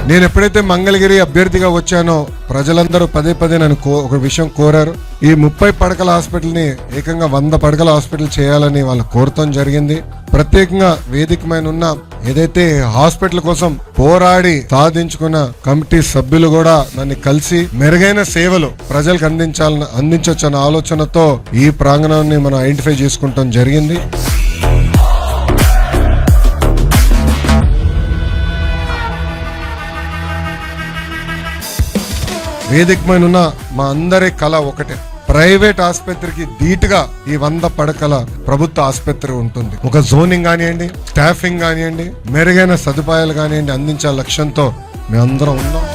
నేను ఎప్పుడైతే మంగళగిరి అభ్యర్థిగా వచ్చానో ప్రజలందరూ పదే పదే నన్ను ఒక విషయం కోరారు. ఈ 30 పడకల హాస్పిటల్ని ఏకంగా 100 పడకల హాస్పిటల్ చేయాలని వాళ్ళు కోరటం జరిగింది. ప్రత్యేకంగా వేదికమైన ఉన్న ఏదైతే హాస్పిటల్ కోసం పోరాడి సాధించుకున్న కమిటీ సభ్యులు కూడా నన్ను కలిసి మెరుగైన సేవలు ప్రజలకు అందించొచ్చన్న ఆలోచనతో ఈ ప్రాంగణాన్ని మనం ఐడెంటిఫై చేసుకుంటాం జరిగింది. వేదికమైన ఉన్న మా అందరి కళ ఒకటే, ప్రైవేట్ ఆసుపత్రికి ధీటుగా ఈ 100 పడకల ప్రభుత్వ ఆసుపత్రి ఉంటుంది. ఒక జోనింగ్ కానివ్వండి, స్టాఫింగ్ కానివ్వండి, మెరుగైన సదుపాయాలు కానివ్వండి అందించే లక్ష్యంతో మేమందరం ఉన్నాం.